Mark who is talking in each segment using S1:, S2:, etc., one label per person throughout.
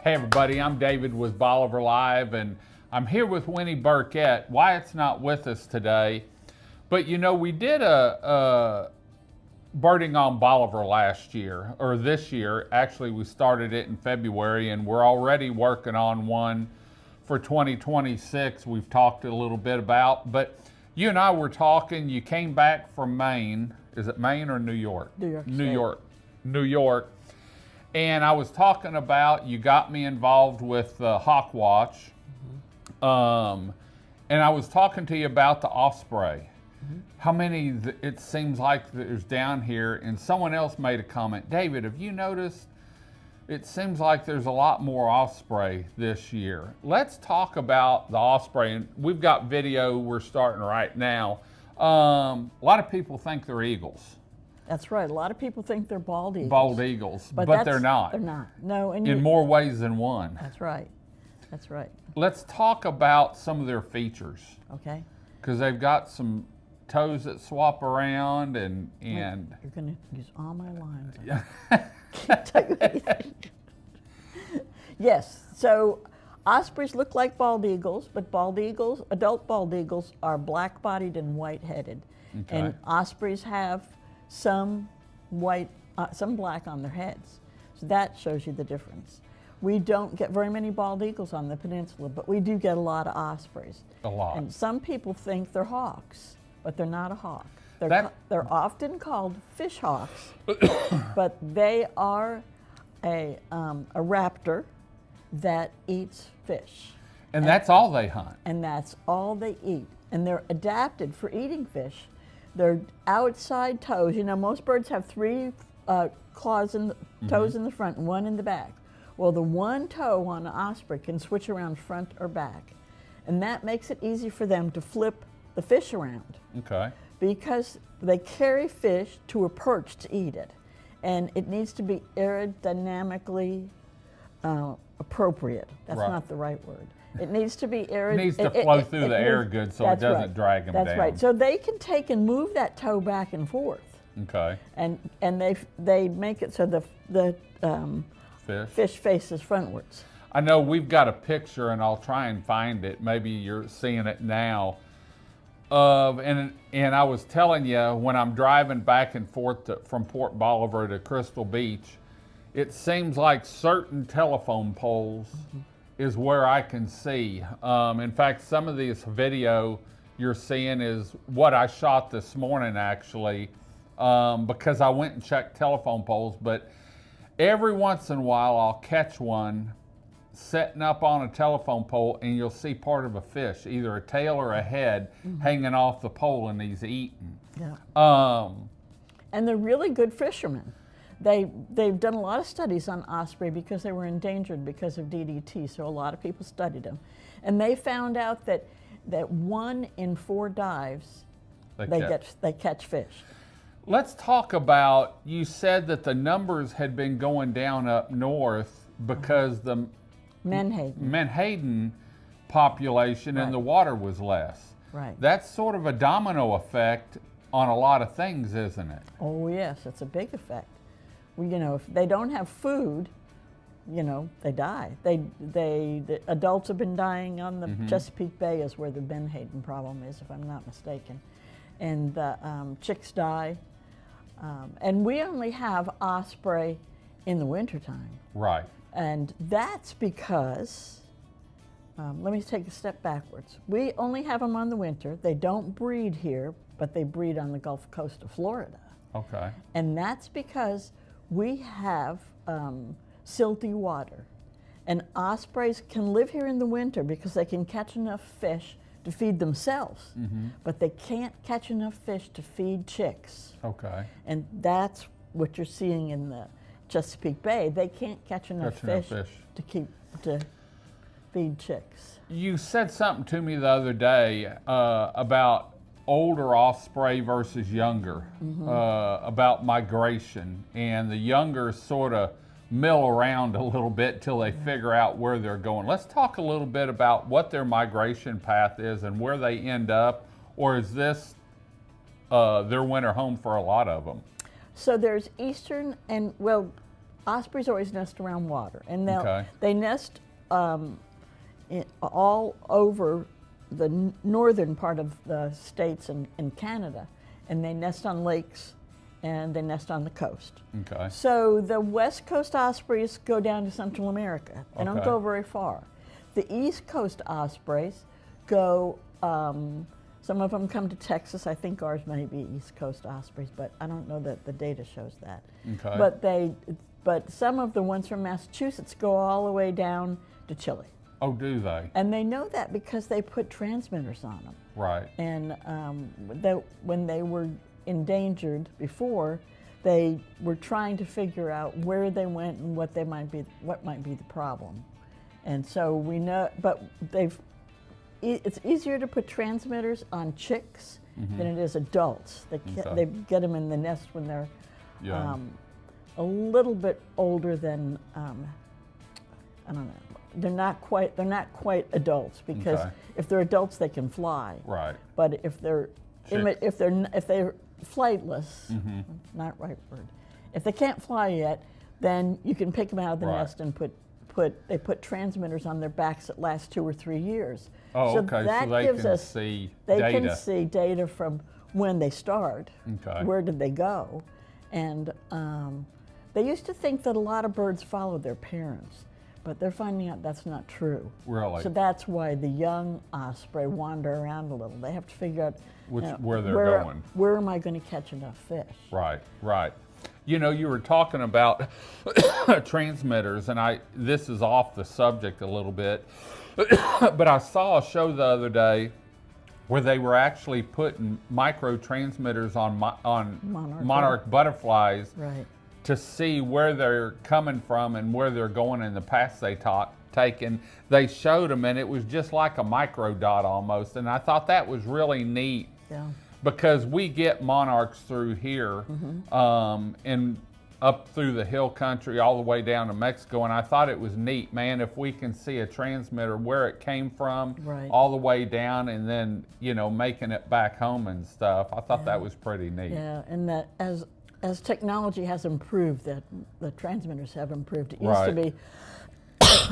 S1: Hey everybody, I'm David with Bolivar Live, and I'm here with Winnie Burkett. Wyatt's not with us today, but you know, we did a birding on Bolivar last year, or this year. Actually, we started it in February, and we're already working on one for 2026 we've talked a little bit about. But you and I were talking, you came back from Maine. Is it Maine or New York?
S2: New York
S1: New
S2: State.
S1: York. New York. And I was talking about, you got me involved with Hawk Watch. And I was talking to you about the Osprey. How many it seems like there's down here, and someone else made a comment. David, have you noticed it seems like there's a lot more Osprey this year? Let's talk about the Osprey, and we've got video we're starting right now. A lot of people think they're eagles.
S2: That's right. A lot of people think they're bald eagles.
S1: Bald eagles, but they're not.
S2: They're not. No, and
S1: in more ways than one.
S2: That's right. That's right.
S1: Let's talk about some of their features.
S2: Okay.
S1: Because they've got some toes that swap around, and
S2: You're going to use all my lines.
S1: Yeah.
S2: Can't tell you anything. Yes. So ospreys look like bald eagles, but bald eagles, adult bald eagles, are black-bodied and white-headed,
S1: Okay.
S2: and ospreys have some white, some black on their heads. So that shows you the difference. We don't get very many bald eagles on the peninsula, but we do get a lot of ospreys.
S1: A lot.
S2: And some people think they're hawks, but they're not a hawk. They're often called fish hawks, but they are a raptor that eats fish.
S1: And that's all they hunt.
S2: And that's all they eat. And they're adapted for eating fish. Their outside toes, you know, most birds have three toes in the front and one in the back. Well, the one toe on an osprey can switch around front or back. And that makes it easy for them to flip the fish around.
S1: Okay.
S2: Because they carry fish to a perch to eat it. And it needs to be aerodynamically appropriate. That's
S1: Right.
S2: not the right word. It needs to be
S1: It needs to flow through the air good so it doesn't drag them down.
S2: That's right. So they can take and move that toe back and forth.
S1: Okay.
S2: And they make it so the fish faces frontwards.
S1: I know we've got a picture, and I'll try and find it. Maybe you're seeing it now. And I was telling you, when I'm driving back and forth from Port Bolivar to Crystal Beach, it seems like certain telephone poles is where I can see. In fact, some of this video you're seeing is what I shot this morning, actually, because I went and checked telephone poles. But every once in a while, I'll catch one setting up on a telephone pole, and you'll see part of a fish, either a tail or a head, hanging off the pole, and he's eating.
S2: Yeah. And they're really good fishermen. They've done a lot of studies on osprey because they were endangered because of DDT, so a lot of people studied them. And they found out that 1 in 4 dives, they catch fish.
S1: Let's talk about, you said that the numbers had been going down up north because the Menhaden population and the water was less.
S2: Right.
S1: That's sort of a domino effect on a lot of things, isn't it?
S2: Oh yes, it's a big effect. Well, you know, if they don't have food, you know, they die. The adults have been dying on the Chesapeake Bay is where the Menhaden problem is, if I'm not mistaken. And the chicks die. And we only have osprey in the wintertime.
S1: Right.
S2: And that's because, let me take a step backwards. We only have them on the winter. They don't breed here, but they breed on the Gulf Coast of Florida.
S1: Okay.
S2: And that's because we have silty water. And ospreys can live here in the winter because they can catch enough fish to feed themselves, but they can't catch enough fish to feed chicks.
S1: Okay.
S2: And that's what you're seeing in the Chesapeake Bay. They can't catch enough fish to feed chicks.
S1: You said something to me the other day about older osprey versus younger, about migration, and the younger sort of mill around a little bit till they figure out where they're going. Let's talk a little bit about what their migration path is and where they end up, or is this their winter home for a lot of them?
S2: So there's eastern and, well, ospreys always nest around water, and
S1: Okay.
S2: they nest all over the northern part of the states and Canada, and they nest on lakes, and they nest on the coast.
S1: Okay.
S2: So the West Coast ospreys go down to Central America. They don't
S1: Okay.
S2: go very far. The East Coast ospreys go, some of them come to Texas. I think ours may be East Coast ospreys, but I don't know that the data shows that.
S1: Okay.
S2: But some of the ones from Massachusetts go all the way down to Chile.
S1: Oh, do they?
S2: And they know that because they put transmitters on them.
S1: Right.
S2: And when they were endangered before, they were trying to figure out where they went and what might be the problem. And so we know, but it's easier to put transmitters on chicks than it is adults. They get them in the nest when they're a little bit older than I don't know. They're not quite adults, because if they're adults they can fly.
S1: Right.
S2: But if they're flightless, not right word. If they can't fly yet, then you can pick them out of the nest and they put transmitters on their backs that last 2 or 3 years.
S1: Oh,
S2: so
S1: okay.
S2: that
S1: So they
S2: gives
S1: can
S2: us,
S1: see
S2: they
S1: data.
S2: can see data from when they start.
S1: Okay.
S2: Where did they go? And they used to think that a lot of birds followed their parents, but they're finding out that's not true.
S1: Really?
S2: So that's why the young osprey wander around a little. They have to figure out
S1: where they're going.
S2: Where am I going to catch enough fish?
S1: Right, right. You know, you were talking about transmitters, and this is off the subject a little bit, but I saw a show the other day where they were actually putting micro transmitters on monarch butterflies,
S2: right,
S1: to see where they're coming from and where they're going in the paths they taken. They showed them, and it was just like a micro dot almost, and I thought that was really neat.
S2: Yeah.
S1: Because we get monarchs through here, and up through the hill country all the way down to Mexico, and I thought it was neat, man, if we can see a transmitter where it came from,
S2: right,
S1: all the way down, and then, you know, making it back home and stuff. I thought that was pretty neat.
S2: Yeah, and that as technology has improved, that the transmitters have improved. It used to be,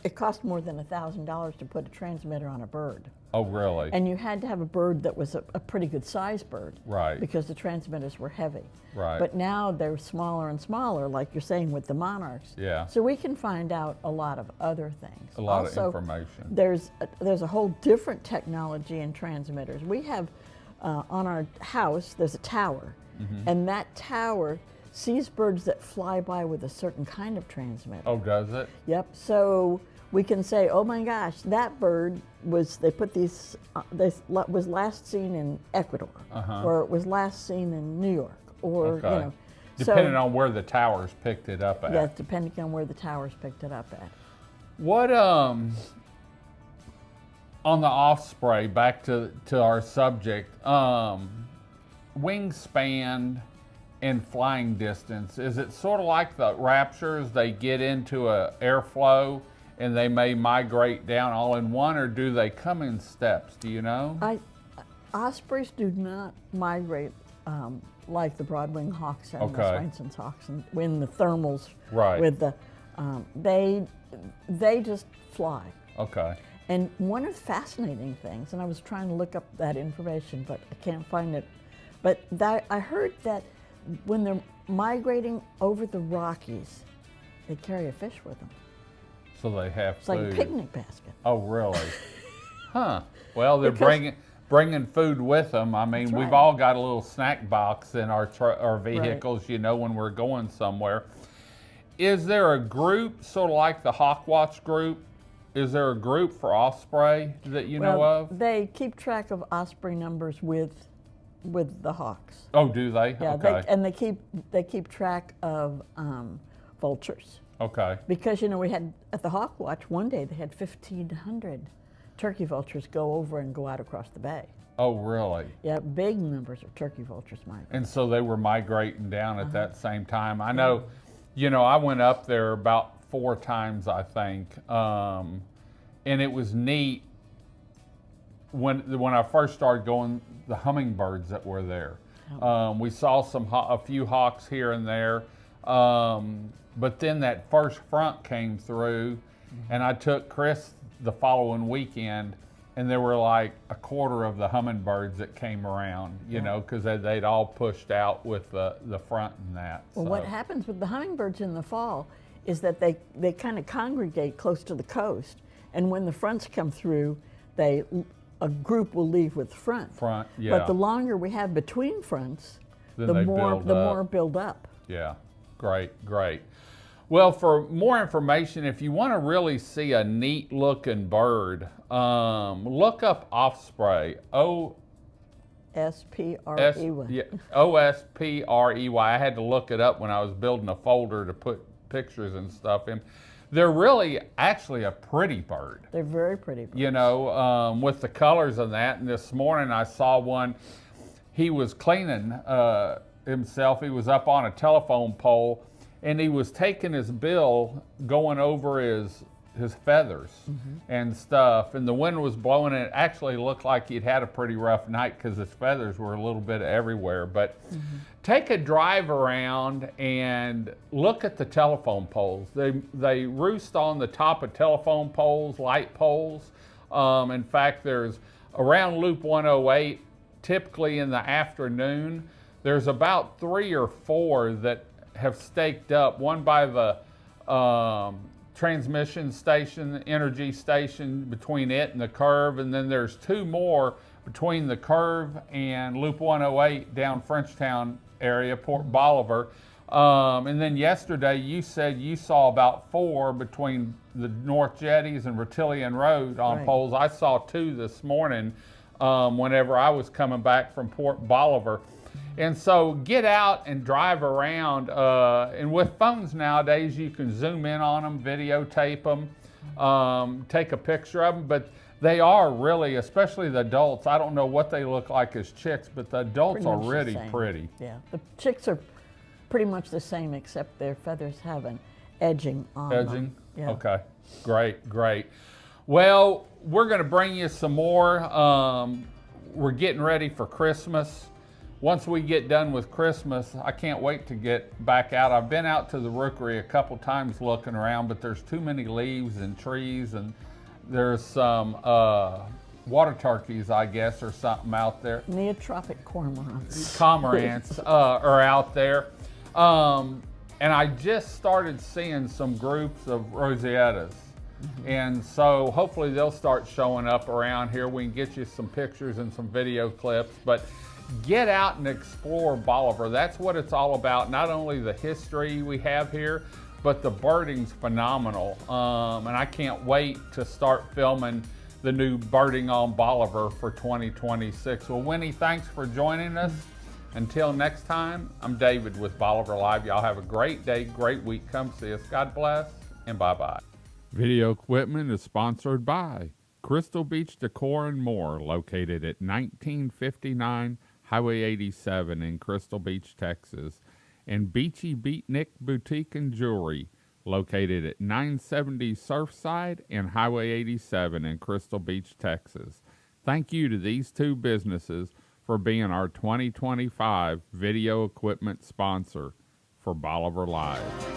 S2: it cost more than $1,000 to put a transmitter on a bird.
S1: Oh, really?
S2: And you had to have a bird that was a pretty good sized bird.
S1: Right.
S2: Because the transmitters were heavy.
S1: Right.
S2: But now they're smaller and smaller, like you're saying with the monarchs.
S1: Yeah.
S2: So we can find out a lot of other things.
S1: A lot
S2: also,
S1: of information.
S2: There's a whole different technology in transmitters. We have on our house, there's a tower. And that tower sees birds that fly by with a certain kind of transmitter.
S1: Oh, does it?
S2: Yep. So we can say, oh my gosh, that bird was, they put these, was last seen in Ecuador, or it was last seen in New York, or, you know.
S1: Depending on where the towers picked it up at.
S2: Yeah, depending on where the towers picked it up at.
S1: What, on the Osprey, back to our subject, wingspan and flying distance, is it sort of like the raptors? They get into a airflow and they may migrate down all in one, or do they come in steps? Do you know?
S2: Ospreys do not migrate like the broad-winged hawks and the Swainson's hawks, and when the thermals, with the, they just fly.
S1: Okay.
S2: And one of the fascinating things, and I was trying to look up that information, but I can't find it, but I heard that when they're migrating over the Rockies, they carry a fish with them.
S1: So they have
S2: It's
S1: food.
S2: like a picnic basket.
S1: Oh, really? Huh. Well, they're bringing food with them. I mean, we've all got a little snack box in our vehicles, you know, when we're going somewhere. Is there a group, sort of like the Hawk Watch group? Is there a group for Osprey that you know of?
S2: They keep track of Osprey numbers with the hawks.
S1: Oh, do they?
S2: Yeah,
S1: okay.
S2: they keep track of vultures.
S1: Okay.
S2: Because, you know, we had, at the Hawk Watch, one day they had 1,500 turkey vultures go over and go out across the bay.
S1: Oh, really?
S2: Yeah, big numbers of turkey vultures migrate.
S1: And so they were migrating down at that same time. I know, you know, I went up there about 4 times, I think, and it was neat when I first started going, the hummingbirds that were there. We saw a few hawks here and there. But then that first front came through, and I took Chris the following weekend, and there were like a quarter of the hummingbirds that came around, you know, because they'd all pushed out with the front and that.
S2: Well,
S1: so.
S2: what happens with the hummingbirds in the fall is that they kind of congregate close to the coast, and when the fronts come through, a group will leave with the front.
S1: Yeah.
S2: But the longer we have between fronts,
S1: Then
S2: the
S1: they
S2: more build up.
S1: Yeah, great. Well, for more information, if you want to really see a neat looking bird, look up Osprey.
S2: Osprey.
S1: Yeah, Osprey. I had to look it up when I was building a folder to put pictures and stuff in. They're really actually a pretty bird.
S2: They're very pretty birds.
S1: You know, with the colors and that. And this morning I saw one. He was cleaning himself. He was up on a telephone pole, and he was taking his bill, going over his feathers and stuff, and the wind was blowing, and it actually looked like he'd had a pretty rough night because his feathers were a little bit everywhere. But take a drive around and look at the telephone poles. They roost on the top of telephone poles, light poles. In fact, there's around Loop 108, typically in the afternoon, there's about 3 or 4 that have staked up, one by the transmission station, the energy station between it and the curve, and then there's 2 more between the curve and Loop 108 down Frenchtown area, Port Bolivar. And then yesterday you said you saw about 4 between the North Jetties and Rotillion Road on poles. I saw 2 this morning whenever I was coming back from Port Bolivar. And so get out and drive around, and with phones nowadays you can zoom in on them, videotape them, take a picture of them, but they are really, especially the adults, I don't know what they look like as chicks, but the adults are really pretty.
S2: Yeah, the chicks are pretty much the same except their feathers have an edging on them.
S1: Edging?
S2: Yeah.
S1: Okay, great. Well, we're gonna bring you some more. We're getting ready for Christmas. Once we get done with Christmas, I can't wait to get back out. I've been out to the rookery a couple times looking around, but there's too many leaves and trees, and there's some water turkeys, I guess, or something out there.
S2: Neotropic cormorants.
S1: Cormorants are out there. And I just started seeing some groups of rosettas. And so hopefully they'll start showing up around here. We can get you some pictures and some video clips, but get out and explore Bolivar. That's what it's all about. Not only the history we have here, but the birding's phenomenal. And I can't wait to start filming the new Birding on Bolivar for 2026. Well, Winnie, thanks for joining us. Until next time, I'm David with Bolivar Live. Y'all have a great day, great week. Come see us. God bless, and bye-bye. Video equipment is sponsored by Crystal Beach Decor and More, located at 1959 Highway 87 in Crystal Beach, Texas, and Beachy Beatnik Boutique and Jewelry, located at 970 Surfside and Highway 87 in Crystal Beach, Texas. Thank you to these 2 businesses for being our 2025 video equipment sponsor for Bolivar Live.